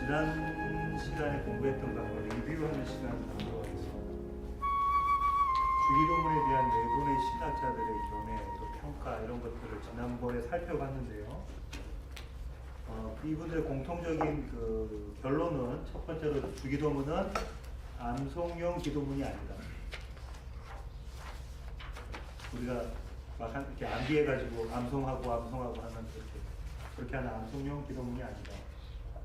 지난 시간에 공부했던 바를 리뷰하는 시간을 갖도록 하겠습니다. 주기도문에 대한 네 분의 신학자들의 견해, 또 평가 이런 것들을 지난번에 살펴봤는데요. 이분들의 공통적인 그 결론은 첫 번째로 주기도문은 암송용 기도문이 아니다. 우리가 막 이렇게 암기해가지고 암송하고 하는 그렇게 하는 암송용 기도문이 아니다.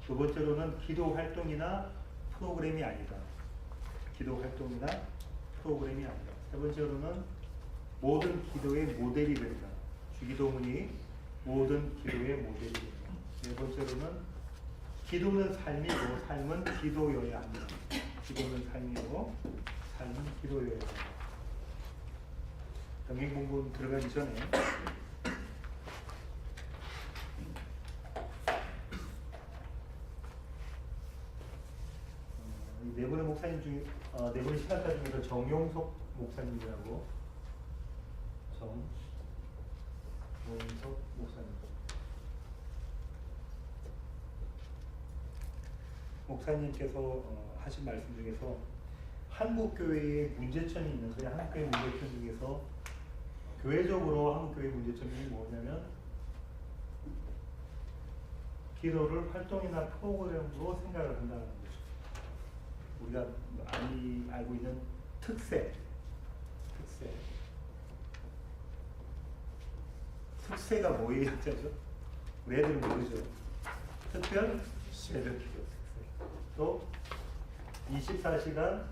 두 번째로는 기도 활동이나 프로그램이 아니다. 기도 활동이나 프로그램이 아니다. 세 번째로는 모든 기도의 모델이 된다. 주기도문이 모든 기도의 모델이 된다. 네 번째로는 기도는 삶이고 삶은 기도여야 합니다. 기도는 삶이고 삶은 기도여야 합니다. 병행 공부 들어가기 전에 네 분의 목사님 중에 네 분의 신학자 중에서 정용석 목사님이라고 정용석 목사님 목사님께서 하신 말씀 중에서 한국 교회의 문제점이 있는 소리 한국 교회 문제점 중에서 교회적으로 한국 교회 문제점이 뭐냐면 기도를 활동이나 프로그램으로 생각을 한다는 거죠. 우리가 많이 알고 있는 특세가 뭐의 약자죠? 우리 애들은 모르죠. 특별 새벽 기도 특세. 또 24시간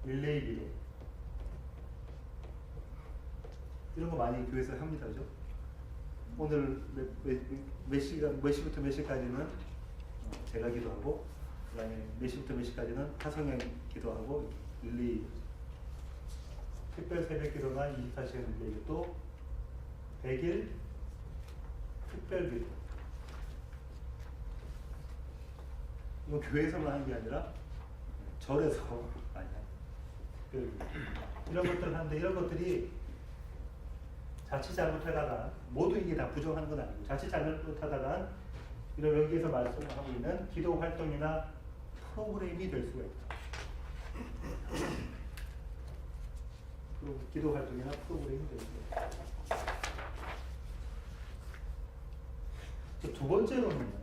릴레이 기도. 이런 거 많이 교회에서 합니다. 그죠? 오늘 몇 시부터 몇 시까지는 제가 기도하고, 그 다음에 몇 시부터 몇 시까지는 화성형 기도하고, 릴레이. 특별 새벽 기도나 24시간 릴레이. 또 100일 특별 기도. 이건 교회에서만 하는 게 아니라 절에서 많이 하는 특별 기도. 이런 것들을 하는데, 이런 것들이 자칫 잘못하다가, 모두 이게 다 부정하는 건 아니고, 자칫 잘못하다가 이런 여기에서 말씀하고 있는 기도 활동이나 프로그램이 될 수가 있다. 기도 활동이나 프로그램이 될 수가 있다. 두 번째로는요,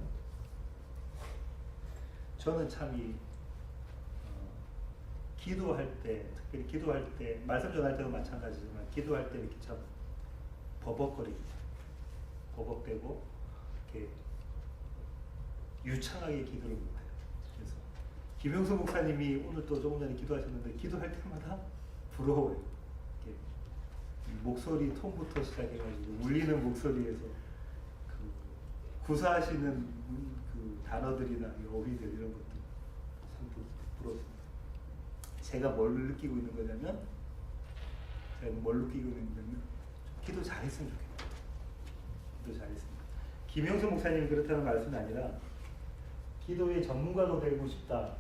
저는 참 기도할 때, 특별히 기도할 때, 말씀 전할 때도 마찬가지지만, 기도할 때 이렇게 참 버벅거립니다. 버벅대고, 이렇게 유창하게 기도를 못해요. 그래서 김영수 목사님이 오늘 또 조금 전에 기도하셨는데, 기도할 때마다 부러워요. 이렇게 목소리 톤부터 시작해가지고 울리는 목소리에서 그 구사하시는 그 단어들이나 어휘들 이런 것들 참 부럽습니다. 제가 뭘 느끼고 있는 거냐면, 기도 잘했으면 좋겠다. 기도 잘했습니다. 김영수 목사님이 그렇다는 말씀이 아니라, 기도의 전문가가 되고 싶다.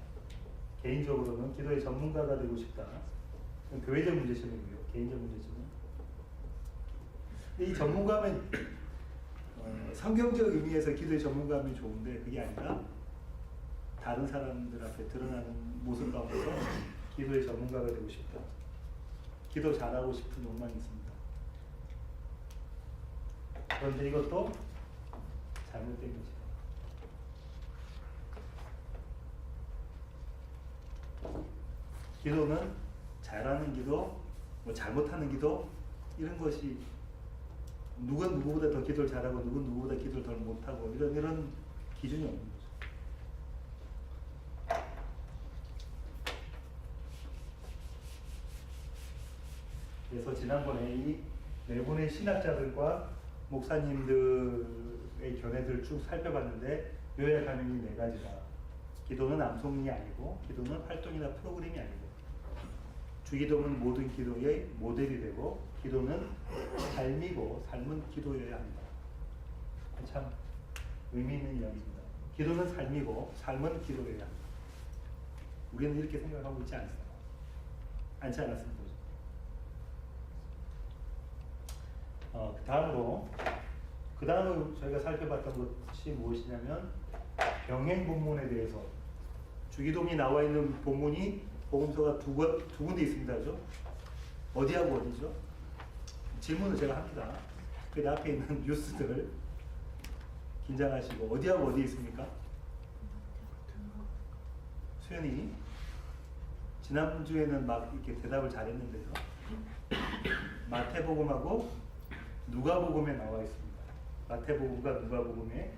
개인적으로는 기도의 전문가가 되고 싶다. 교회적 문제점이고요. 개인적 문제점은. 이 전문가면 성경적 의미에서 기도의 전문가면 좋은데, 그게 아니라 다른 사람들 앞에 드러나는 모습 가운데서 기도의 전문가가 되고 싶다. 기도 잘하고 싶은 욕망이 있습니다. 그런데 이것도 잘못된 거죠. 기도는 잘하는 기도, 잘못하는 기도, 이런 것이 누군 누구보다 더 기도를 잘하고 누군 누구보다 기도를 덜 못하고 이런 기준이 없는 거죠. 그래서 지난번에 이 네 분의 신학자들과 목사님들의 견해들을 쭉 살펴봤는데, 요약하면 이 네 가지다. 기도는 암송이 아니고, 기도는 활동이나 프로그램이 아니고, 주기도는 모든 기도의 모델이 되고, 기도는 삶이고, 삶은 기도여야 한다. 참 의미 있는 이야기입니다. 기도는 삶이고, 삶은 기도여야 한다. 우리는 이렇게 생각하고 있지 않지 않았습니다. 그 다음으로 저희가 살펴봤던 것이 무엇이냐면, 병행 본문에 대해서 주기도문이 나와 있는 본문이 복음서가 두 군데 있습니다. 그죠? 어디하고 어디죠? 질문을 제가 합니다. 그 앞에 있는 뉴스들 긴장하시고 어디하고 어디 있습니까? 수연이 지난주에는 막 이렇게 대답을 잘했는데요. 마태복음하고 누가복음에 나와 있습니다. 마태복음과 누가복음에.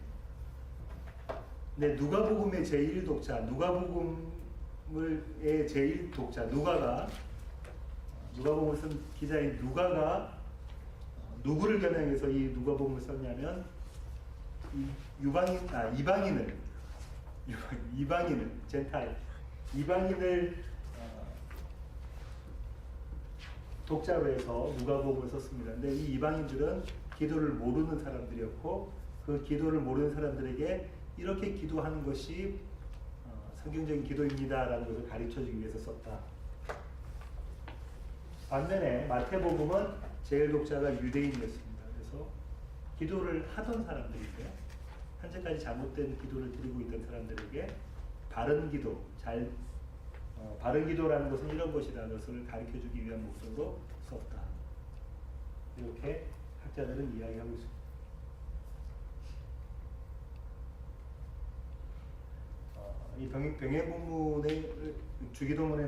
근데 누가복음의 제1독자, 누가복음의 제1독자 누가복음을 쓴 기자인 누가가 누구를 겨냥해서 이 누가복음을 썼냐면 이방인을 젠타일 이방인을 독자로 해서 누가복음을 썼습니다. 근데 이 이방인들은 기도를 모르는 사람들이었고 그 기도를 모르는 사람들에게 이렇게 기도하는 것이 성경적인 기도입니다라는 것을 가르쳐주기 위해서 썼다. 반면에 마태복음은 제일 독자가 유대인이었습니다. 그래서 기도를 하던 사람들인데 현재까지 잘못된 기도를 드리고 있던 사람들에게 바른 기도, 바른 기도라는 것은 이런 것이라는 것을 가르쳐주기 위한 목적으로 썼다. 이렇게 학자들은 이야기하고 있습니다. 이 병행본문의 주기도문에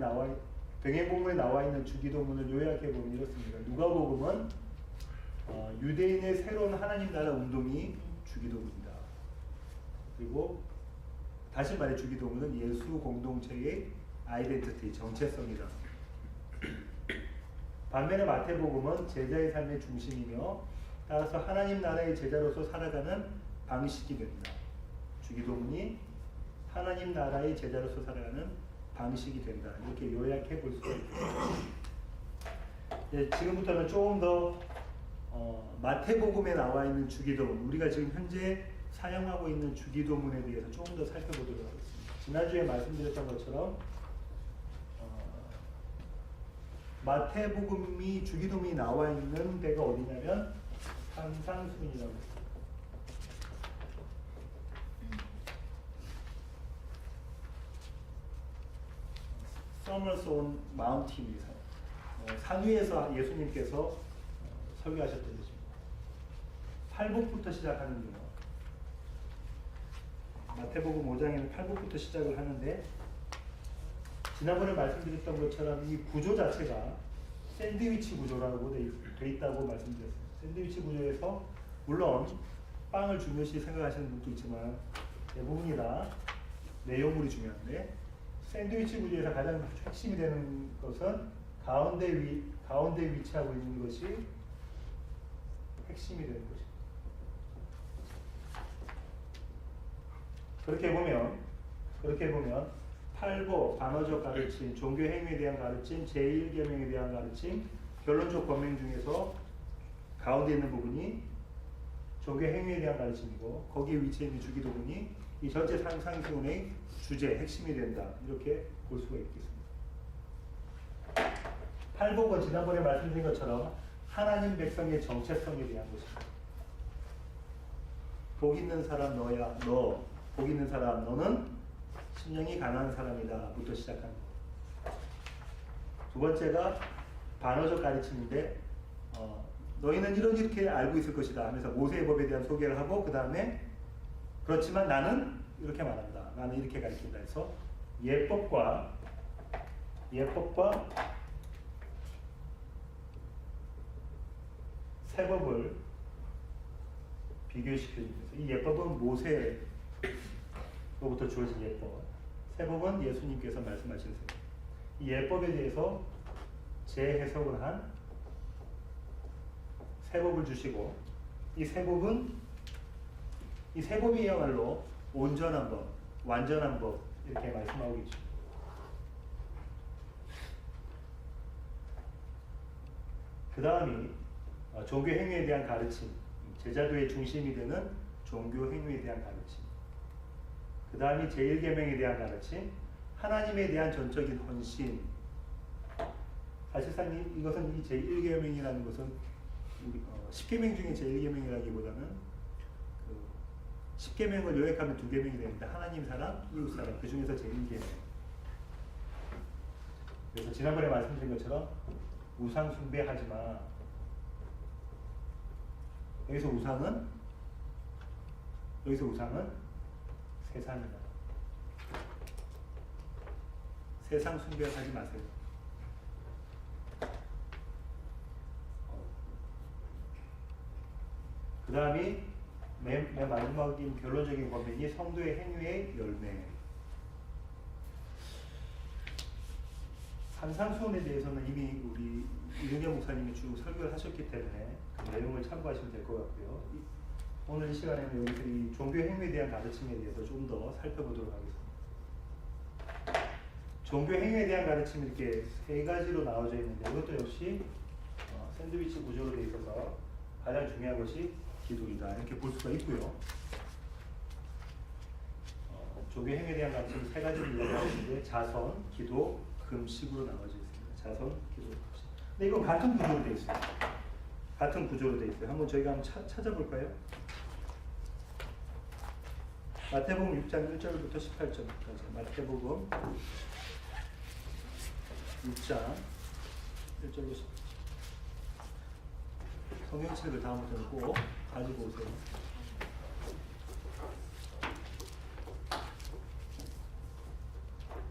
병행본문에 나와 있는 주기도문을 요약해 보면 이렇습니다. 누가복음은 유대인의 새로운 하나님 나라 운동이 주기도문이다. 그리고 다시 말해 주기도문은 예수 공동체의 아이덴티티, 정체성이다. 반면에 마태복음은 제자의 삶의 중심이며 따라서 하나님 나라의 제자로서 살아가는 방식이 된다. 주기도문이 하나님 나라의 제자로서 살아가는 방식이 된다. 이렇게 요약해 볼 수가 있겠습니다. 지금부터는 조금 더 마태복음에 나와 있는 주기도문, 우리가 지금 현재 사용하고 있는 주기도문에 대해서 조금 더 살펴보도록 하겠습니다. 지난주에 말씀드렸던 것처럼 마태복음이 주기도문이 나와 있는 데가 어디냐면 산상수훈이라고 했습니다. Summers on Mountain입니다. 산 위에서 예수님께서 설교하셨던 것입니다. 팔복부터 시작하는데요. 마태복음 5장에는 팔복부터 시작을 하는데 지난번에 말씀드렸던 것처럼 이 구조 자체가 샌드위치 구조라고 돼 있다고 말씀드렸습니다. 샌드위치 구조에서 물론 빵을 중요시 생각하시는 분도 있지만 대부분이 다 내용물이 중요한데 샌드위치 구조에서 가장 핵심이 되는 것은 가운데 위치하고 있는 것이 핵심이 되는 것입니다. 그렇게 보면 팔복, 반어적 가르침, 종교 행위에 대한 가르침, 제1계명에 대한 가르침, 결론적 권명 중에서 가운데 있는 부분이 종교 행위에 대한 가르침이고 거기에 위치해 있는 주기도문이 이 전체 상수훈의 주제, 핵심이 된다. 이렇게 볼 수가 있겠습니다. 팔복은 지난번에 말씀드린 것처럼 하나님 백성의 정체성에 대한 것입니다. 복 있는 사람 너야, 복 있는 사람 너는 심령이 가난한 사람이다 부터 시작합니다. 두 번째가 반어적 가르침인데 너희는 이렇게 알고 있을 것이다 하면서 모세의 법에 대한 소개를 하고 그 다음에 그렇지만 나는 이렇게 말한다. 나는 이렇게 가르친다 해서 예법과 세법을 비교시켜주면서 이 예법은 모세로부터 주어진 예법, 세법은 예수님께서 말씀하신 세법. 이 예법에 대해서 재해석을 한 세법을 주시고 이 세법이야말로 온전한 법, 완전한 법 이렇게 말씀하고 있죠. 그 다음이 종교 행위에 대한 가르침, 제자도의 중심이 되는 종교 행위에 대한 가르침. 그 다음이 제1계명에 대한 가르침, 하나님에 대한 전적인 헌신. 사실상 이것은 이 제1계명이라는 것은 10계명 중에 제1계명이라기보다는 십계명을 요약하면 2계명이 되는데 하나님 사랑, 이웃 사랑 그 중에서 제일 1계명. 그래서 지난번에 말씀드린 것처럼 우상 숭배하지 마. 여기서 우상은 세상이다. 세상 숭배하지 마세요. 그 다음이 맨 마지막인 결론적인 권면이 성도의 행위의 열매. 산상수훈에 대해서는 이미 우리 이동현 목사님이 쭉 설교를 하셨기 때문에 그 내용을 참고하시면 될 것 같고요. 오늘 이 시간에는 여기서 이 종교 행위에 대한 가르침에 대해서 좀 더 살펴보도록 하겠습니다. 종교 행위에 대한 가르침이 이렇게 3가지로 나눠져 있는데 이것도 역시 샌드위치 구조로 되어 있어서 가장 중요한 것이 기도이다 이렇게 볼 수가 있고요. 종교 행위에 대한 가르침은 3가지를 이야기하는데 자선, 기도, 금식으로 나눠져 있습니다. 자선, 기도, 금식. 근데 이건 같은 구조로 되어 있어요. 같은 구조로 되어 있어요. 한번 저희가 한번 찾아볼까요? 마태복음 6장 1절부터 18절까지. 마태복음 6장 1절로 18절. 성경책을 다음부터는 꼭 가지고 오세요.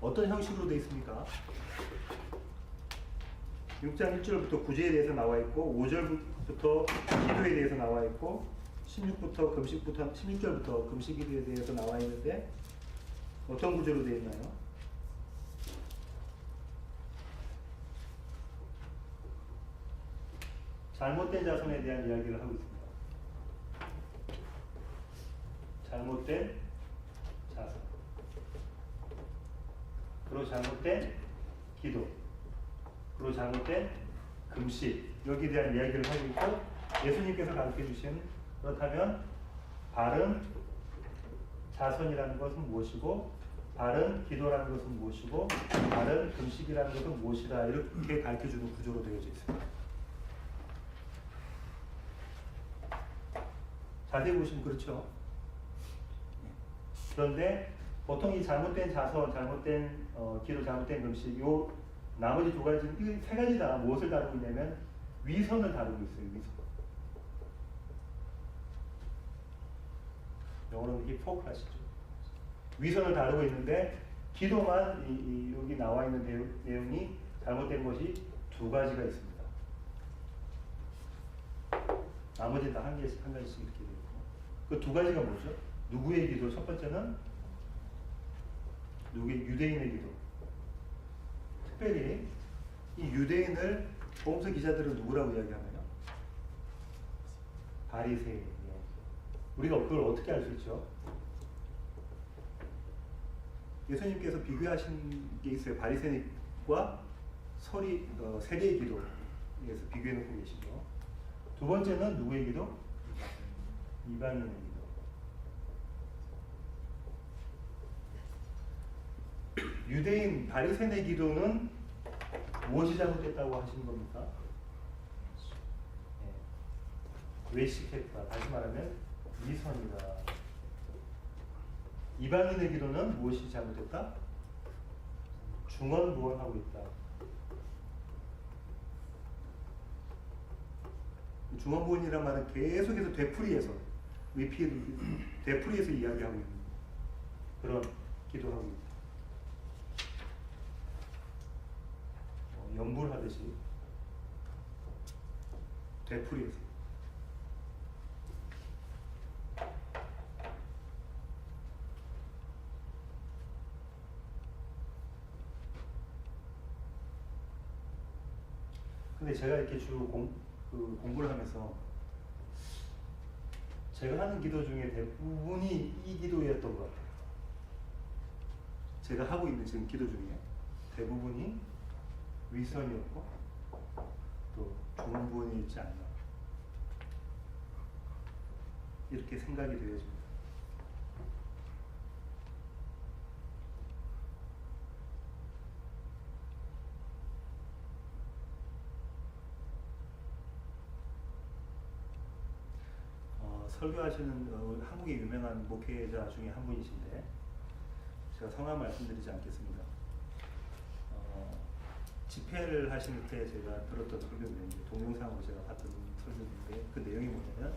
어떤 형식으로 되어 있습니까? 6장 1절부터 구제에 대해서 나와 있고 5절부터 기도에 대해서 나와 있고 16절부터 금식에 대해서 나와 있는데 어떤 구조로 되어 있나요? 잘못된 자손에 대한 이야기를 하고 있습니다. 잘못된 자손. 그리고 잘못된 기도. 그리고 잘못된 금식. 여기에 대한 이야기를 하고 있고 예수님께서 가르쳐 주신 그렇다면 바른 자손이라는 것은 무엇이고 바른 기도라는 것은 무엇이고 바른 금식이라는 것은 무엇이다 이렇게 가르쳐주는 구조로 되어져 있습니다. 자세히 보시면 그렇죠. 그런데 보통 이 잘못된 자선, 잘못된 기도, 잘못된 금식 요 나머지 2가지, 이 3가지 다 무엇을 다루고 있냐면 위선을 다루고 있어요. 위선. 영어로는 히포크라시죠. 위선을 다루고 있는데 기도만 여기 나와 있는 내용이 잘못된 것이 2가지가 있습니다. 나머지 다 한 가지씩 이렇게 되고 그 2가지가 뭐죠? 누구의 기도? 첫 번째는 유대인의 기도. 특별히 이 유대인을 복음서 기자들은 누구라고 이야기하나요? 바리새인. 우리가 그걸 어떻게 알 수 있죠? 예수님께서 비교하신 게 있어요. 바리새인과 세례의 기도에서 비교해 놓고 계시죠. 2번째는 누구의 기도? 이방인의 기도. 유대인 바리새인의 기도는 무엇이 잘못됐다고 하시는 겁니까? 외식했다. 다시 말하면 위선이다. 이방인의 기도는 무엇이 잘못됐다? 중언부언하고 있다. 중언부언이란 말은 계속해서 되풀이해서 되풀이해서 이야기하고 있는 그런 기도하고 있다. 연불하듯이 되풀이해서. 근데 제가 이렇게 쭉 공부를 하면서 제가 하는 기도 중에 대부분이 이 기도였던 것 같아요. 제가 하고 있는 지금 기도 중에 대부분이 위선이었고 또 중언부언이었지 않나 이렇게 생각이 되어집니다. 설교하시는 한국의 유명한 목회자 중에 한 분이신데 제가 성함 말씀드리지 않겠습니다. 집회를 하실 때 제가 들었던 설교인데 동영상으로 제가 봤던 설교인데 그 내용이 뭐냐면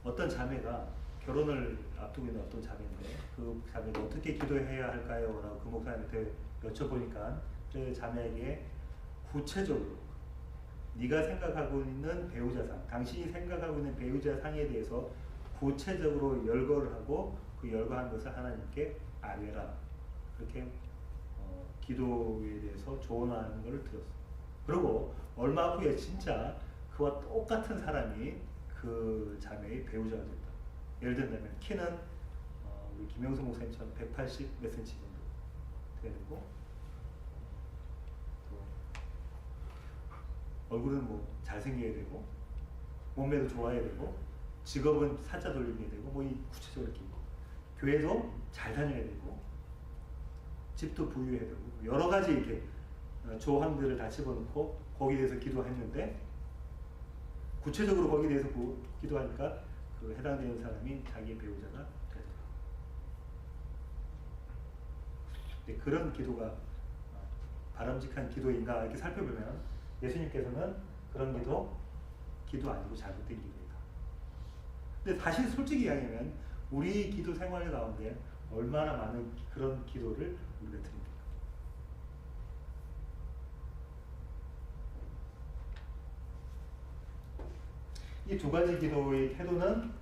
어떤 자매가 결혼을 앞두고 있는 어떤 자매인데 그 자매가 어떻게 기도해야 할까요? 라고 그 목사님한테 여쭤보니까 그 자매에게 구체적으로 네가 생각하고 있는 배우자상, 당신이 생각하고 있는 배우자상에 대해서 구체적으로 열거를 하고 그 열거한 것을 하나님께 아뢰라. 그렇게 기도에 대해서 조언하는 것을 들었어요. 그리고 얼마 후에 진짜 그와 똑같은 사람이 그 자매의 배우자가 됐다. 예를 들면 키는 우리 김영수 목사님처럼 180 몇 cm 정도 되고 또 얼굴은 뭐 잘생겨야 되고 몸매도 좋아야 되고 직업은 사자 돌림이 되고 뭐 이 구체적으로 이렇게 있고 교회도 잘 다녀야 되고 집도 부유해야 되고 여러 가지 이렇게 조항들을 다 집어넣고 거기에 대해서 기도했는데 구체적으로 거기에 대해서 기도하니까 그 해당되는 사람이 자기의 배우자가 되더라. 근데 그런 기도가 바람직한 기도인가 이렇게 살펴보면 예수님께서는 그런 기도 아니고 잘못된 기도이다. 근데 사실 솔직히 이야기하면 우리 기도 생활 가운데 얼마나 많은 그런 기도를 우리가 드립니까? 이 두 가지 기도의 태도는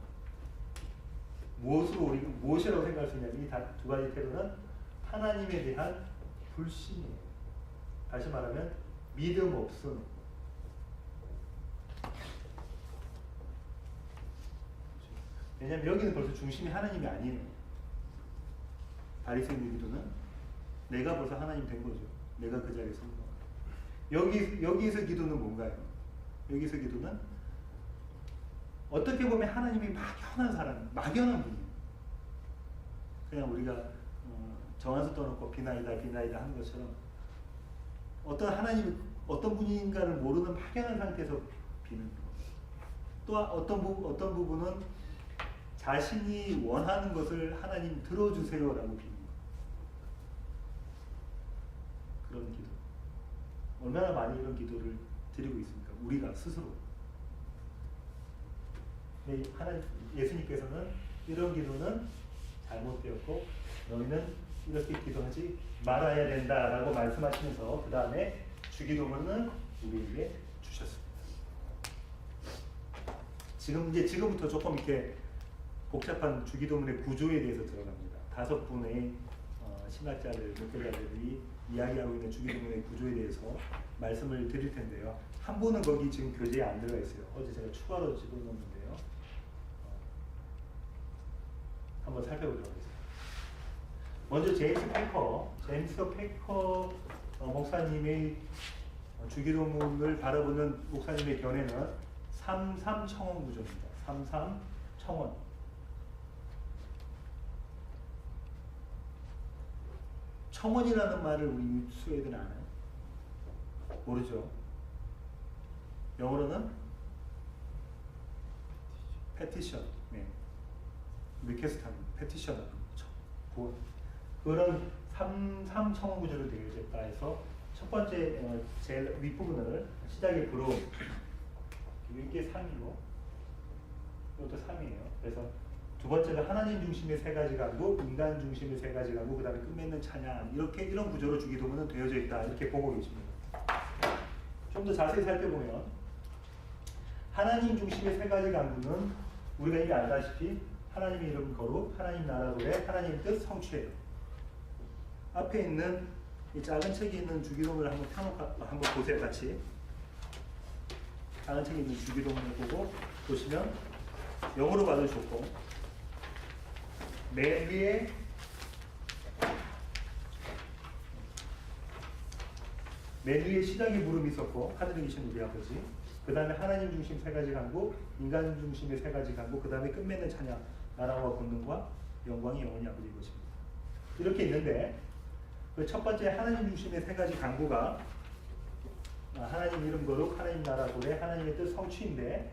무엇이라고 생각할 수 있냐면 이 두 가지 태도는 하나님에 대한 불신이에요. 다시 말하면 믿음 없음. 왜냐하면 여기는 벌써 중심이 하나님이 아니에요. 바리새인의 기도는 내가 벌써 하나님 된 거죠. 내가 그 자리에 선 거. 여기에서 기도는 뭔가요? 여기서 기도는 어떻게 보면 하나님이 막연한 사람, 막연한 분이에요. 그냥 우리가 정한수 떠놓고 비나이다 하는 것처럼 어떤 하나님이 어떤 분인가를 모르는 막연한 상태에서 비는 거. 또 어떤 부분은 자신이 원하는 것을 하나님 들어주세요라고 비는 거. 그런 기도. 얼마나 많이 이런 기도를 드리고 있습니까? 우리가 스스로. 예수님께서는 이런 기도는 잘못되었고 너희는 이렇게 기도하지 말아야 된다라고 말씀하시면서 그 다음에 주기도문은 우리에게 주셨습니다. 지금부터 조금 이렇게 복잡한 주기도문의 구조에 대해서 들어갑니다. 5분의 신학자들, 목회자들이 이야기하고 있는 주기도문의 구조에 대해서 말씀을 드릴 텐데요. 한 분은 거기 지금 교재에 안 들어가 있어요. 어제 제가 추가로 집어넣었는데요. 한번 살펴보도록 하겠습니다. 먼저 제임스 페커 목사님의 주기도문을 바라보는 목사님의 견해는 33 청원 구조입니다. 33 청원. 청원이라는 말을 우리 스웨덴은 아나요? 모르죠. 영어로는 petition. 네. 리퀘스트하는 페티션 그런 3 청원 구조를 되어있다 해서 첫 번째 제일 윗부분을 시작에 부러움 이게 3이고 이것도 3이에요. 그래서 두 번째는 하나님 중심의 3가지 강구, 인간 중심의 3가지 강구, 그 다음에 끝맺는 찬양 이런 구조로 주기도문은 되어져 있다 이렇게 보고 계십니다. 좀 더 자세히 살펴보면 하나님 중심의 3가지 강구는 우리가 이미 알다시피 하나님의 이름 거룩, 하나님 나라 노래, 하나님 뜻 성취예요. 앞에 있는 이 작은 책에 있는 주기도문을 한번 보세요, 같이. 작은 책에 있는 주기도문을 보고 보시면 영어로 봐도 좋고 맨 위에 시작에 물음이 있었고 하늘에 계신 우리 아버지, 그 다음에 하나님 중심 3가지 강구, 인간 중심의 3가지 강구, 그 다음에 끝맺는 찬양, 나라와 권능과 영광이 영원히 아버지의 것입니다. 이렇게 있는데 그 첫 번째 하나님 중심의 3가지 강구가 하나님 이름 거룩, 하나님 나라 도래, 하나님의 뜻 성취인데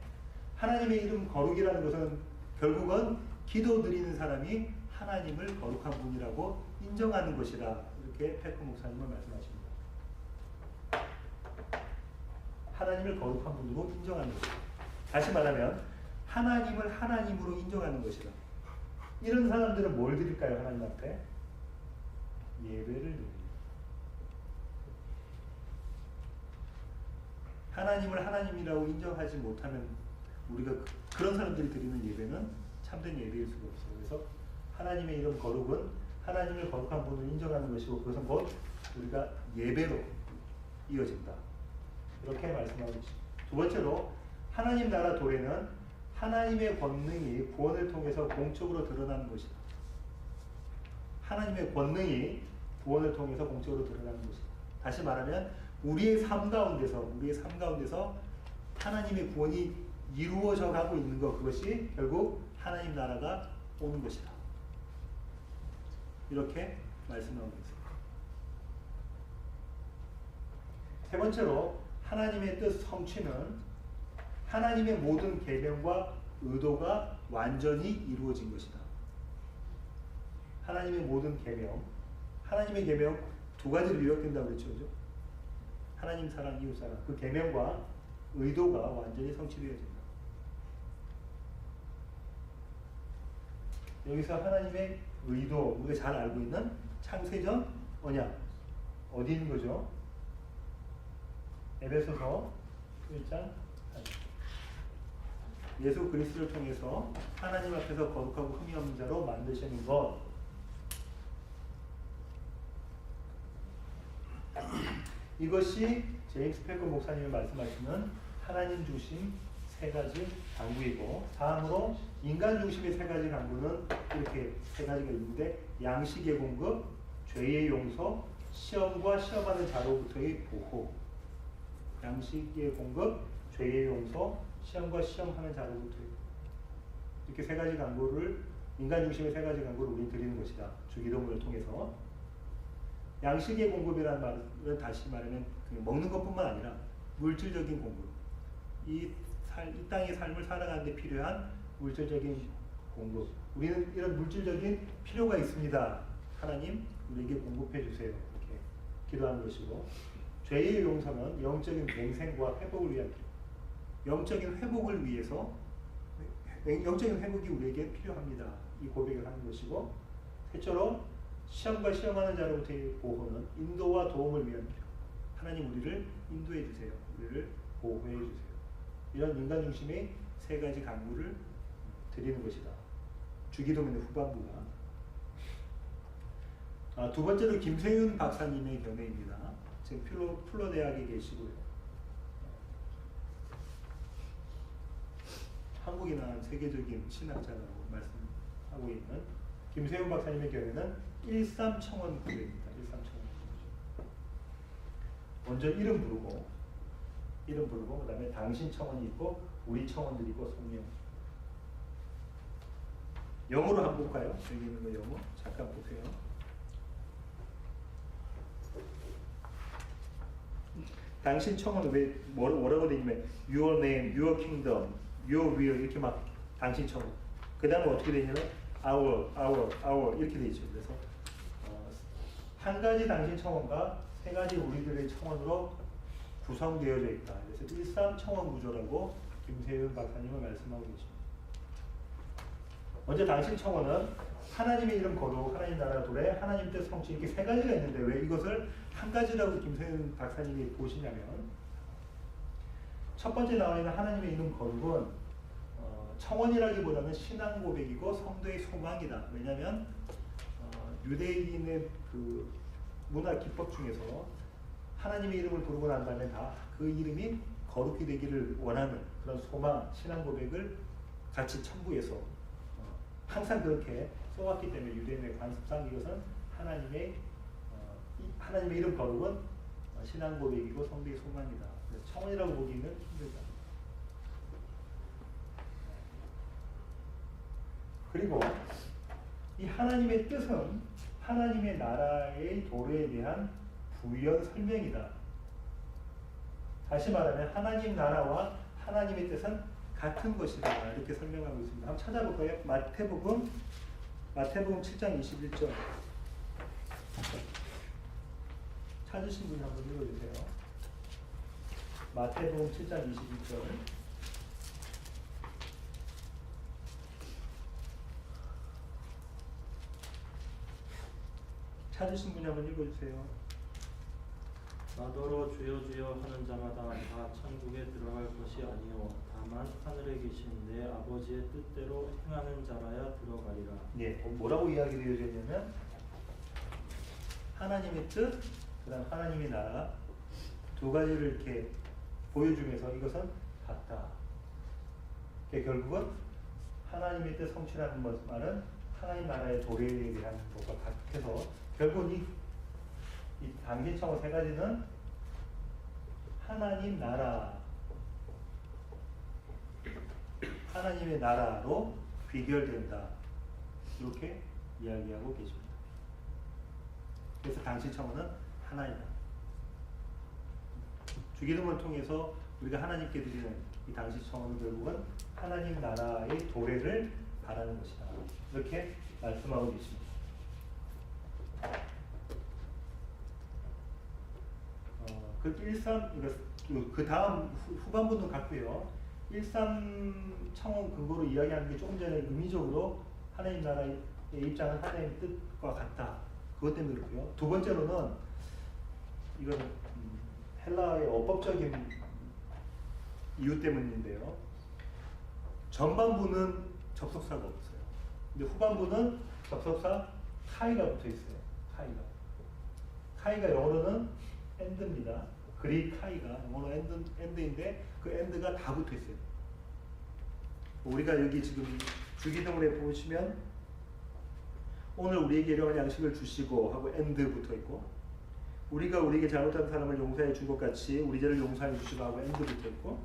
하나님의 이름 거룩이라는 것은 결국은 기도 드리는 사람이 하나님을 거룩한 분이라고 인정하는 것이라 이렇게 패커 목사님은 말씀하십니다. 하나님을 거룩한 분으로 인정하는 것이다. 다시 말하면 하나님을 하나님으로 인정하는 것이다. 이런 사람들은 뭘 드릴까요? 하나님 앞에 예배를 드립니다. 하나님을 하나님이라고 인정하지 못하면 우리가 그런 사람들이 드리는 예배는 참된 예배일 수가 없어요. 그래서 하나님의 이름 거룩은 하나님을 거룩한 분으로 인정하는 것이고 그것은 곧 우리가 예배로 이어진다. 이렇게 말씀하고 있습니다. 두 번째로 하나님 나라 도래는 하나님의 권능이 구원을 통해서 공적으로 드러나는 것이다. 하나님의 권능이 구원을 통해서 공적으로 드러나는 것이다. 다시 말하면 우리의 삶 가운데서 하나님의 구원이 이루어져 가고 있는 것, 그것이 결국 하나님 나라가 오는 것이다. 이렇게 말씀하고 있습니다. 세 번째로 하나님의 뜻 성취는 하나님의 모든 계명과 의도가 완전히 이루어진 것이다. 하나님의 모든 계명, 하나님의 계명 두 가지로 요약된다고 그랬죠, 그죠? 하나님 사랑, 이웃 사랑, 그 계명과 의도가 완전히 성취되어진다. 여기서 하나님의 의도, 우리가 잘 알고 있는 창세전 언약 어디 있는 거죠? 에베소서 1장 예수 그리스도를 통해서 하나님 앞에서 거룩하고 흠이 없는 자로 만드시는 것. 이것이 제임스 패커 목사님이 말씀하시는 하나님 중심 세 가지 강구이고, 다음으로 인간 중심의 세 가지 강구는 이렇게 세 가지가 있는데, 양식의 공급, 죄의 용서, 시험과 시험하는 자로부터의 보호. 양식의 공급, 죄의 용서, 시험과 시험하는 자로부터의 이렇게 세 가지 강구를, 인간 중심의 세 가지 강구를 우리는 드리는 것이다. 주기도문을 통해서. 양식의 공급이라는 말은 다시 말하면 먹는 것뿐만 아니라 물질적인 공급. 이 땅의 삶을 살아가는 데 필요한 물질적인 공급. 우리는 이런 물질적인 필요가 있습니다. 하나님 우리에게 공급해 주세요. 이렇게 기도하는 것이고, 죄의 용서는 영적인 맹생과 회복을 위한 필요. 영적인 회복을 위해서, 영적인 회복이 우리에게 필요합니다. 이 고백을 하는 것이고, 셋째로 시험과 시험하는 자로부터의 보호는 인도와 도움을 위한 필요. 하나님 우리를 인도해 주세요. 우리를 보호해 주세요. 이런 인간 중심의 세 가지 강구를 드리는 것이다. 주기도문의 후반부가. 두 번째로 김세윤 박사님의 견해입니다. 지금 플로 대학에 계시고요. 한국이 나온 세계적인 신학자라고 말씀하고 있는 김세윤 박사님의 견해는 13청원 구조입니다. 13청원. 먼저 이름 부르고 그 다음에 당신 청원이 있고 우리 청원들이 있고 성령. 영어로 한번 볼까요? 여기 있는 거 영어 잠깐 보세요. 당신 청원은 왜 뭐라고 되어 있냐면 Your name, Your kingdom, Your will 이렇게 막 당신 청원. 그 다음에 어떻게 되냐면 our 이렇게 되어 있죠. 그래서 한 가지 당신 청원과 세 가지 우리들의 청원으로 구성되어져 있다. 그래서 13청원 구조라고 김세윤 박사님은 말씀하고 계십니다. 먼저 당신 청원은 하나님의 이름 거룩, 하나님 나라 도래, 하나님 뜻 성취 이렇게 세 가지가 있는데 왜 이것을 한 가지라고 김세윤 박사님이 보시냐면, 첫 번째 나와 있는 하나님의 이름 거룩은 청원이라기보다는 신앙 고백이고 성도의 소망이다. 왜냐하면 유대인의 그 문화 기법 중에서 하나님의 이름을 부르고 난 다음에 다 그 이름이 거룩히 되기를 원하는 그런 소망, 신앙 고백을 같이 첨부해서 항상 그렇게 써왔기 때문에 유대인의 관습상 이것은 하나님의 이름 거룩은 신앙 고백이고 성도의 소망이다. 그래서 청원이라고 보기는 힘들다. 그리고 이 하나님의 뜻은 하나님의 나라의 도래에 대한 부연 설명이다. 다시 말하면 하나님 나라와 하나님의 뜻은 같은 것이다 이렇게 설명하고 있습니다. 한번 찾아볼까요? 마태복음 7장 21절 찾으신 분이 한번 읽어주세요. 마태복음 7장 21절 찾으신 분이 한번 읽어주세요. 나더러 주여 주여 하는 자마다 다 천국에 들어갈 것이 아니요 다만 하늘에 계신 내 아버지의 뜻대로 행하는 자라야 들어가리라. 예, 뭐라고 이야기되어져 있냐면 하나님의 뜻, 그다음 하나님의 나라 두 가지를 이렇게 보여주면서 이것은 같다. 결국은 하나님의 뜻 성취라는 말은 하나님 나라의 도래에 대한 것과 같아서 결국 이 당신청어 세 가지는 하나님 나라, 하나님의 나라로 귀결된다. 이렇게 이야기하고 계십니다. 그래서 당신청어는 하나이다. 주기도문을 통해서 우리가 하나님께 드리는 이 당신청어는 결국은 하나님 나라의 도래를 바라는 것이다. 이렇게 말씀하고 계십니다. 그 다음 후반부는 같고요. 13 청원 근거로 이야기하는 게 조금 전에 의미적으로 하나님 나라의 입장은 하나님의 뜻과 같다. 그것 때문에 그렇고요. 두 번째로는 이건 헬라의 어법적인 이유 때문인데요. 전반부는 접속사가 없어요. 근데 후반부는 접속사 카이가 붙어 있어요. 카이가 영어로는 엔드입니다. 그릭 카이가 영어로 엔드인데 그 엔드가 다 붙어 있어요. 우리가 여기 지금 주기도문에 보시면 오늘 우리에게 일용할 양식을 주시고 하고 엔드 붙어 있고 우리가 우리에게 잘못한 사람을 용서해 준 것 같이 우리 죄를 용서해 주시고 하고 엔드 붙어 있고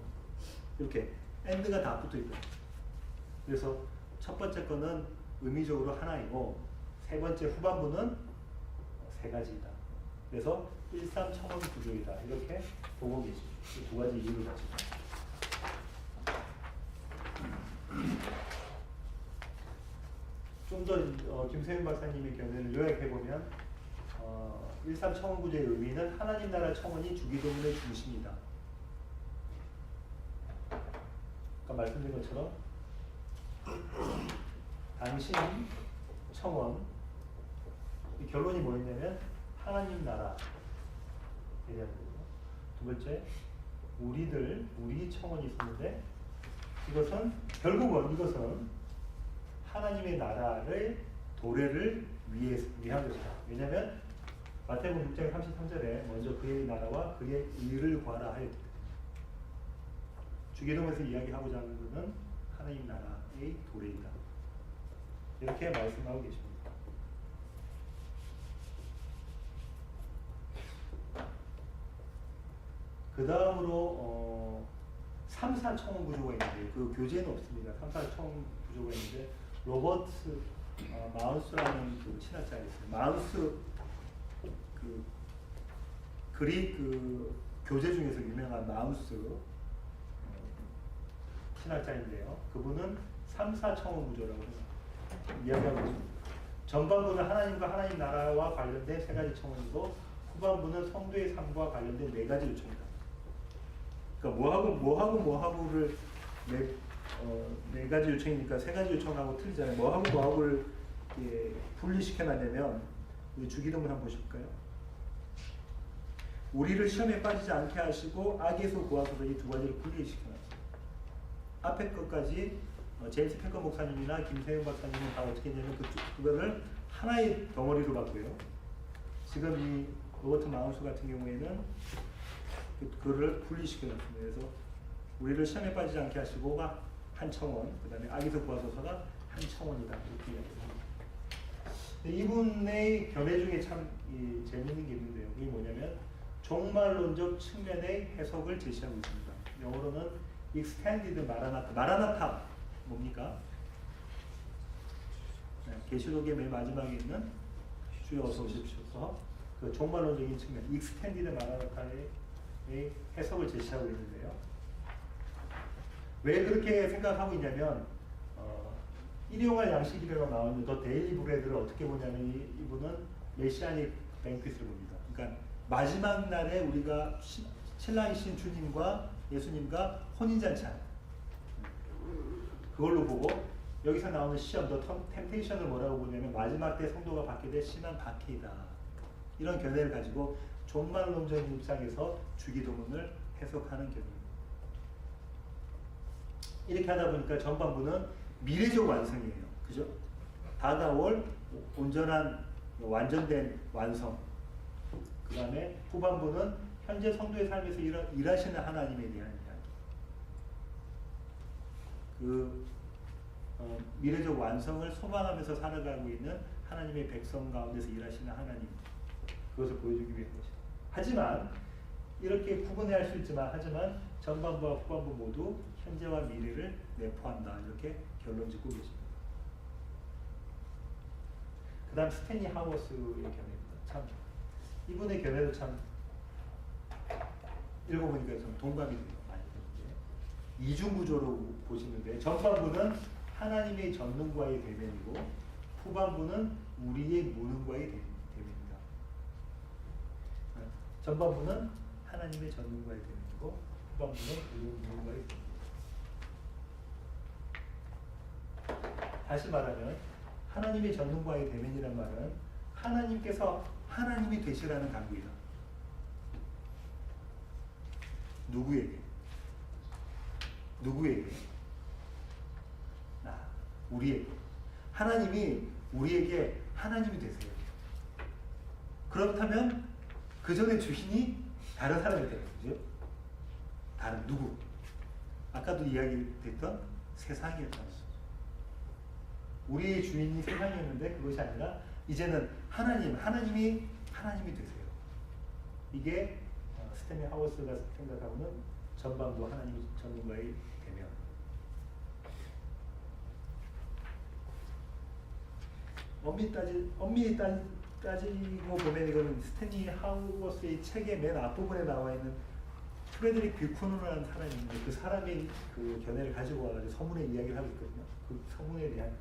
이렇게 엔드가 다 붙어 있다. 그래서 첫 번째 거는 의미적으로 하나이고 세 번째 후반부는 세 가지이다. 그래서 13청원 구조이다. 이렇게 보고 계십니다. 이 두 가지 이유를 가지고. 좀 더 김세윤 박사님의 견해를 요약해보면 13청원 구조의 의미는 하나님 나라 청원이 주기도문의 중심이다. 아까 말씀드린 것처럼 당신 청원 이 결론이 뭐였냐면 하나님 나라에 대한 거고 두 번째 우리 청원이 있었는데 이것은 하나님의 나라를 도래를 위한 것이다. 왜냐하면 마태복음 6장 33절에 먼저 그의 나라와 그의 의를 구하라 하였기 때문에 주기도문에서 이야기하고자 하는 것은 하나님 나라의 도래이다. 이렇게 말씀하고 계십니다. 그 다음으로 3, 4청원 구조가 있는데 그 교재는 없습니다. 3, 4청원 구조가 있는데 로버트 마우스라는 그 신학자가 있어요. 마우스 그 그릭 그 교재 중에서 유명한 마우스 신학자인데요. 그분은 3, 4청원 구조라고 이야기하고 있습니다. 전반부는 하나님과 하나님 나라와 관련된 세 가지 청원이고 후반부는 성도의 삶과 관련된 네 가지 요청이다. 그러니까 뭐하고를 네 가지 요청이니까 세 가지 요청하고 틀리잖아요. 뭐하고를 분리시켜놨냐면 우리 주기도문 한번 보실까요? 우리를 시험에 빠지지 않게 하시고 악에서 구하소서 이 두 가지를 분리시켜놨어요. 앞에 것까지 제임스 패커 목사님이나 김세윤 박사님은 다 어떻게 했냐면 그거를 하나의 덩어리로 봤고요. 지금 이 로버트 마우스 같은 경우에는 그거를 분리시켜놨습니다. 그래서 우리를 시험에 빠지지 않게 하시고가 한 청원, 그 다음에 악에서 구하소서가 한 청원이다. 이렇게 이야기합니다. 이분의 견해 중에 참 재미있는 게 있는데요. 그게 뭐냐면 종말론적 측면의 해석을 제시하고 있습니다. 영어로는 extended 마라나타 뭡니까? 계시록의 맨 마지막에 있는 주여 어서 오십시오. 그 종말론적인 측면, extended 마라나타의 해석을 제시하고 있는데요. 왜 그렇게 생각하고 있냐면 일용할 양식이라고 나오는 더 데일리 브레드를 어떻게 보냐면 이분은 메시아닉 뱅크스를 봅니다. 그러니까 마지막 날에 우리가 신랑이신 주님과 예수님과 혼인잔치하는 그걸로 보고 여기서 나오는 시험, 더 템테이션을 뭐라고 보냐면 마지막 때 성도가 받게 될 심한 박해이다. 이런 견해를 가지고 종말론적인 입장에서 주기도문을 해석하는 견해입니다. 이렇게 하다 보니까 전반부는 미래적 완성이에요. 그죠? 다가올 온전한 완전된 완성. 그 다음에 후반부는 현재 성도의 삶에서 일하시는 하나님에 대한 이야기. 미래적 완성을 소망하면서 살아가고 있는 하나님의 백성 가운데서 일하시는 하나님. 그것을 보여주기 위한 것이다. 하지만 이렇게 구분해야 할 수 있지만 하지만 전반부와 후반부 모두 현재와 미래를 내포한다. 이렇게 결론 짓고 계십니다. 그 다음 스탠리 하워스의 견해입니다. 참 이분의 견해도 참 읽어보니까 좀 동감이 돼요. 많이 되는데 이중구조로 보시는데 전반부는 하나님의 전능과의 대면이고 후반부는 우리의 무능과의 대면입니다. 전반부는 하나님의 전능과의 대면이고 후반부는 우리의 무능과의 대면. 다시 말하면 하나님의 전능과의 대면이란 말은 하나님께서 하나님이 되시라는 강구이다. 누구에게? 누구에게? 우리에게. 하나님이 우리에게 하나님이 되세요. 그렇다면 그 전에 주인이 다른 사람이 되는 거죠. 다른 누구? 아까도 이야기됐던 세상이었다는 거죠. 우리의 주인이 세상이었는데 그것이 아니라 이제는 하나님이 되세요. 이게 스탠리 하워스가 생각하고는 전반부 하나님 전능과의 대면. 엄밀히 따지고 보면 이거는 스탠리 하워스의 책의 맨 앞부분에 나와 있는 프레드릭 뷰코너라는 사람이 있는데 그 사람의 그 견해를 가지고 와가지고 서문의 이야기를 하고 있거든요. 그 서문에 대한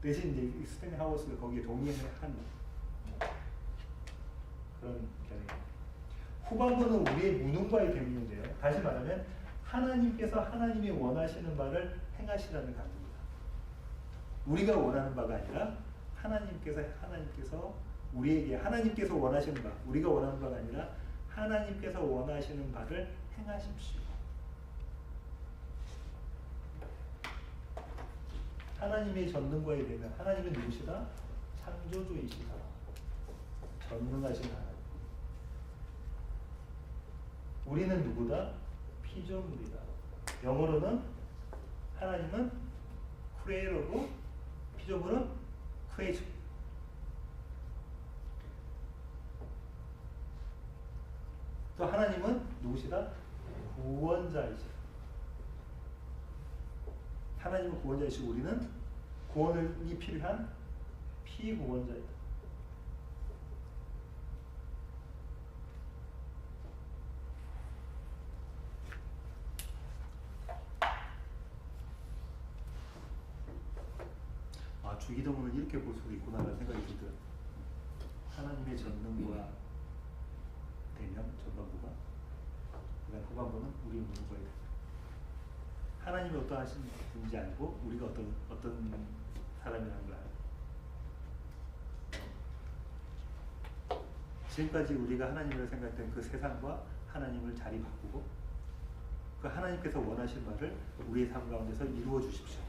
대신 이제 스탠리 하워스가 거기에 동의한 그런 견해. 후반부는 우리의 무능과의 대면인데요. 다시 말하면 하나님께서 하나님이 원하시는 바를 행하시라는 강구입니다. 우리가 원하는 바가 아니라 하나님께서 우리에게 하나님께서 원하시는 바, 우리가 원하는 바가 아니라 하나님께서 원하시는 바를 행하십시오. 하나님의 전능과의 대면. 하나님은 누구시다? 창조주이시다. 전능하신 하나님. 우리는 누구다? 피조물이다. 영어로는 하나님은 creator고 피조물은 creature. 또 하나님은 누구시다? 구원자이시다. 하나님은 구원자이시고 우리는 구원이 필요한 피구원자이다. 주기도문을 이렇게 볼 수도 있구나라는 생각이 들어요. 하나님의 전능과 대면 전반부가, 그다음 후반부는 우리의 무능과의 대면. 하나님이 어떠하신 분인지 알고 우리가 어떤 사람이라는 걸 알고. 지금까지 우리가 하나님을 생각했던 그 세상과 하나님을 자리 바꾸고 그 하나님께서 원하신 바를 우리의 삶 가운데서 이루어 주십시오.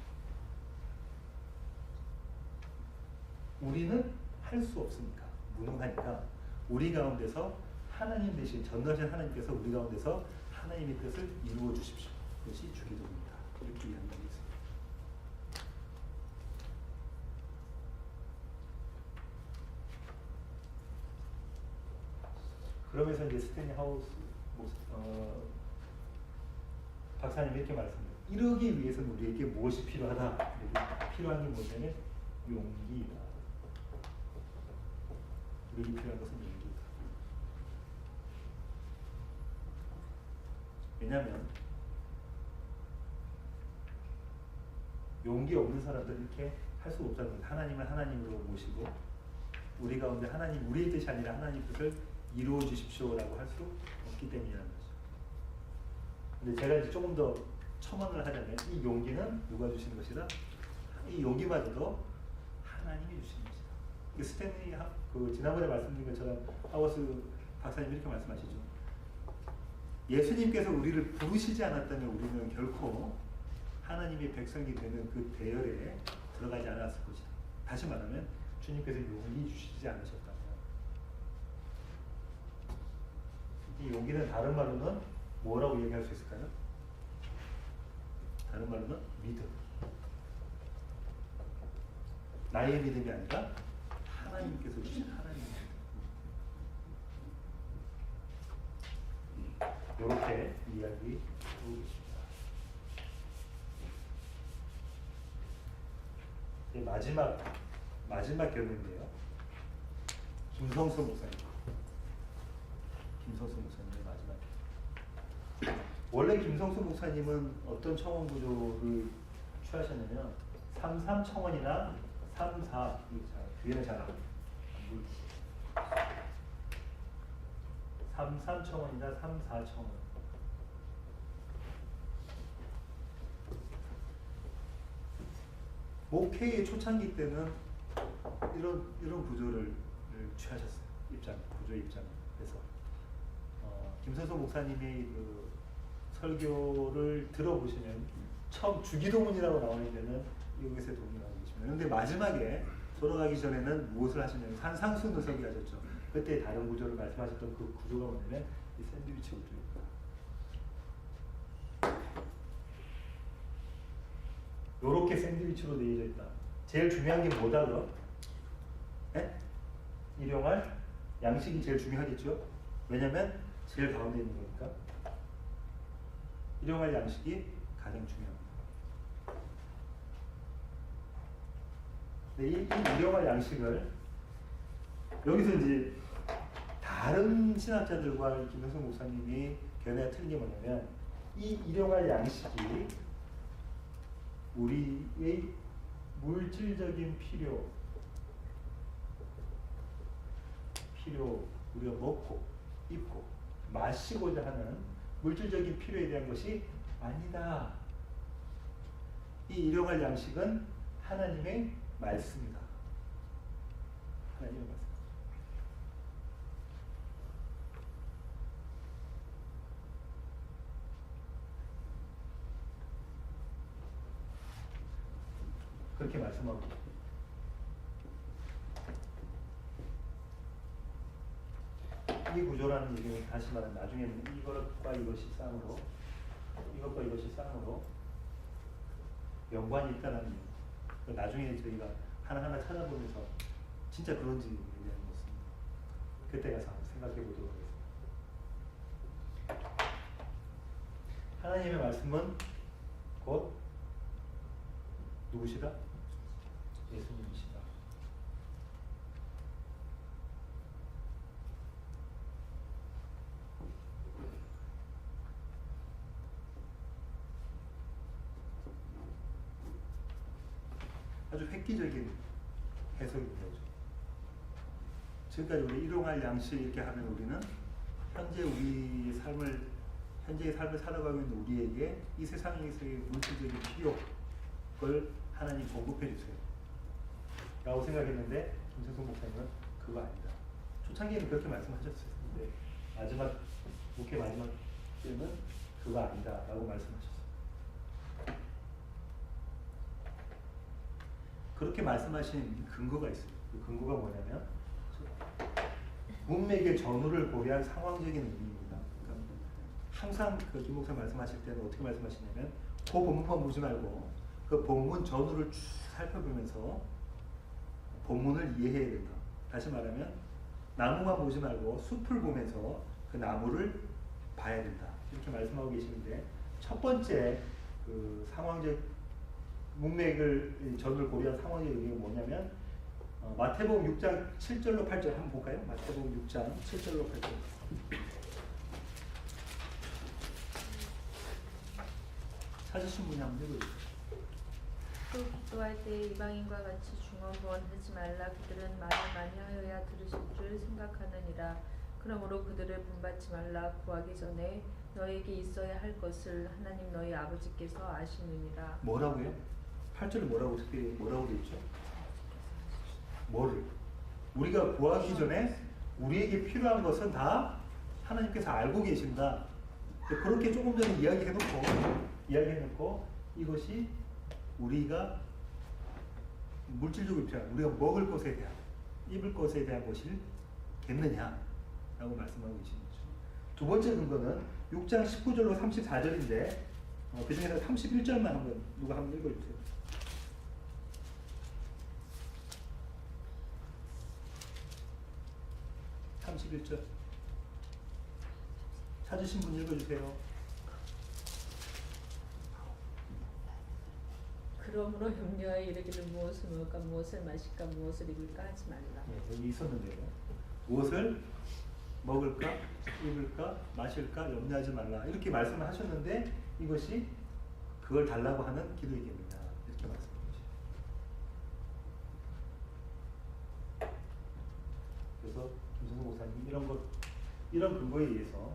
우리는 할 수 없으니까, 무능하니까 우리 가운데서 하나님 대신 전능하신 하나님께서 우리 가운데서 하나님의 뜻을 이루어 주십시오. 그것이 주기도입니다. 이렇게 이야기하고 있습니다. 그러면서 이제 스탠리 하우스 박사님이 이렇게 말씀해요. 이러기 위해서는 우리에게 무엇이 필요하다? 필요한 게 뭐냐면 용기이다. 우리에게 필요한 것은 용기이다. 왜냐하면 용기 없는 사람들은 이렇게 할 수가 없다는 거예요. 하나님을 하나님으로 모시고 우리 가운데 하나님, 우리의 뜻이 아니라 하나님 뜻을 이루어 주십시오라고 할 수 없기 때문이라는 거죠. 근데 제가 이제 조금 더 첨언을 하자면 이 용기는 누가 주시는 것이다? 이 용기마저도 하나님이 주시는 것이다. 그 스탠리 그 지난번에 말씀드린 것처럼 하워스 박사님 이렇게 말씀하시죠. 예수님께서 우리를 부르시지 않았다면 우리는 결코 하나님의 백성이 되는 그 대열에 들어가지 않았을 것이다. 다시 말하면 주님께서 용기 주시지 않으셨다면, 이 용기는 다른 말로는 뭐라고 얘기할 수 있을까요? 다른 말로는 믿음. 나의 믿음이 아니라 하나님께서 주신 하나님의 믿음. 이렇게 이야기 하고 계십니다. 마지막 결론인데요. 김성수 목사님. 김성수 목사님의 마지막. 원래 김성수 목사님은 어떤 청원 구조를 취하셨냐면 33 청원이나 34 뒤에는 잘 안 보여요. 33 청원이나 34 청원. 목회의 초창기 때는 이런 구조를 취하셨어요. 구조 입장. 그래서 김선수 목사님의 그 설교를 들어보시면 처음 주기도문이라고 나오는 데는 여기서 도움이 나오고 계십니다. 그런데 마지막에 돌아가기 전에는 무엇을 하시냐면 산상순을 설교하셨죠. 그때 다른 구조를 말씀하셨던 그 구조가 뭐냐면 이 샌드위치 구조입니다. 요렇게 샌드위치로 되어져 있다. 제일 중요한 게 뭐다 그럼? 네? 일용할 양식이 제일 중요하겠죠? 왜냐면 제일 가운데 있는 거니까. 일용할 양식이 가장 중요합니다. 근데 이 일용할 양식을 여기서 이제 다른 신학자들과 김영성 목사님이 견해가 틀린 게 뭐냐면 이 일용할 양식이 우리의 물질적인 필요, 우리가 먹고 입고 마시고자 하는 물질적인 필요에 대한 것이 아니다. 이 일용할 양식은 하나님의 말씀이다. 하나님의 말씀. 그렇게 말씀하고 이 구조라는 얘기는 다시 말하면 나중에는 이것과 이것이 쌍으로 연관이 있다는 얘기. 나중에 저희가 하나하나 찾아보면서 진짜 그런지 얘기하는 것입니다. 그때 가서 한번 생각해 보도록 하겠습니다. 하나님의 말씀은 곧 누구시다? 예수님이시다. 아주 획기적인 해석입니다. 지금까지 우리 일용할 양식 이렇게 하면 우리는 현재의 삶을 살아가고 있는 우리에게 이 세상에서의 물질적인 필요를 하나님 공급해 주세요 라고 생각했는데 김성수 목사님은 그거 아니다. 초창기에는 그렇게 말씀하셨어요. 근데 목회 마지막 때는 그거 아니다 라고 말씀하셨어요. 그렇게 말씀하신 근거가 있어요. 그 근거가 뭐냐면 문맥의 전후를 고려한 상황적인 의미입니다. 그러니까 항상 그 김 목사 말씀하실 때는 어떻게 말씀하시냐면 그 본문만 보지 말고 그 본문 전후를 쭉 살펴보면서 본문을 이해해야 된다. 다시 말하면 나무만 보지 말고 숲을 보면서 그 나무를 봐야 된다. 이렇게 말씀하고 계시는데 첫 번째 그 상황적 문맥을 전후를 고려한 상황의 의미가 뭐냐면 마태복음 6장 7절로 8절 한번 볼까요? 마태복음 6장 7절로 8절. 찾으신 분이 한번 읽어주세요. 또 기도할 때 이방인과 같이 중언부언하지 말라. 그들은 말을 많이 하여야 들으실 줄 생각하느니라. 그러므로 그들을 본받지 말라. 구하기 전에 너에게 있어야 할 것을 하나님 너희 아버지께서 아시느니라. 뭐라고요? 8절에 뭐라고 특별히 뭐라고 돼 있죠? 뭐를? 우리가 구하기 전에 우리에게 필요한 것은 다 하나님께서 알고 계신다. 그렇게 조금 전에 이야기해놓고 이것이 우리가 물질적으로 필요한 우리가 먹을 것에 대한 입을 것에 대한 것이겠느냐라고 말씀하고 계신 거죠. 두 번째 근거는 6장 19절로 34절인데 그 중에서 31절만 한번 누가 한번 읽어주세요. 찾으신 분 읽어주세요. 그러므로 염려하여 이르기를 무엇을 먹을까 무엇을 마실까 무엇을 입을까 하지 말라. 여기 있었는데요. 무엇을 먹을까 입을까 마실까 염려하지 말라 이렇게 말씀을 하셨는데 이것이 그걸 달라고 하는 기도이겠느냐 이렇게 말씀하시죠. 그래서 김성호 목사님 이런 근거에 의해서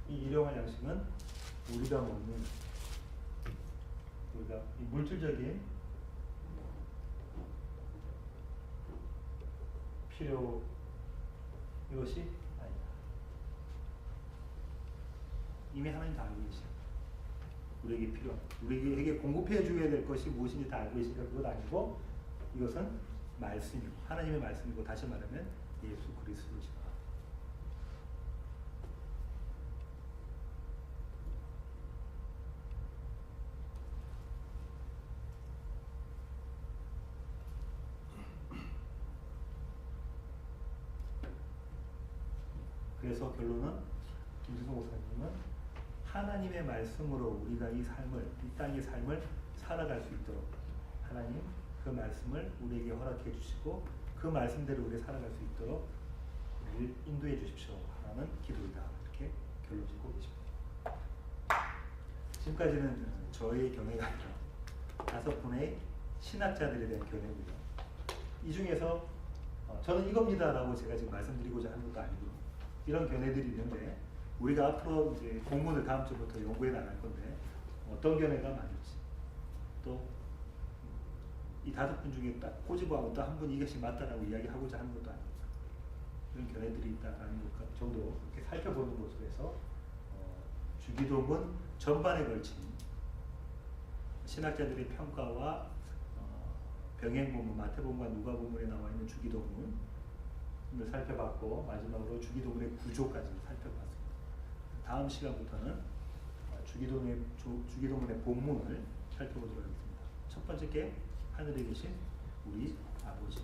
이 일용할 양식은 우리가 먹는 우리가 이 물질적인 필요 이것이 아니다. 이미 하나님 다 알고 계시다. 우리에게 필요한 우리에게 공급해 줘야 될 것이 무엇인지 다 알고 계시니까 그것 아니고 이것은 말씀이고 하나님의 말씀이고 다시 말하면 예수 그리스도시다. 그래서 결론은 김수성 목사님은 하나님의 말씀으로 우리가 이 땅의 삶을 살아갈 수 있도록 하나님 그 말씀을 우리에게 허락해 주시고 그 말씀대로 우리가 살아갈 수 있도록 우리를 인도해 주십시오 하는 기도이다. 이렇게 결론 짓고 계십니다. 지금까지는 저의 견해가 아니라 5분의 신학자들에 대한 견해고요. 이 중에서 저는 이겁니다라고 제가 지금 말씀드리고자 하는 것도 아니고 이런 견해들이 있는데 우리가 앞으로 이제 본문을 다음 주부터 연구해 나갈 건데 어떤 견해가 맞을지 또 이 5분 중에 딱 꼬집어하고 또 한 분이 이것이 맞다라고 이야기하고자 하는 것도 아닙니다. 이런 견해들이 있다라는 것 정도 이렇게 살펴보는 것으로 해서 주기도문 전반에 걸친 신학자들의 평가와 병행본문 마태복음과 누가복음에 나와 있는 주기도문을 살펴봤고 마지막으로 주기도문의 구조까지 살펴봤습니다. 다음 시간부터는 주기도문의 본문을 살펴보도록 하겠습니다. 첫 번째 게 하늘에 계신 우리 아버지.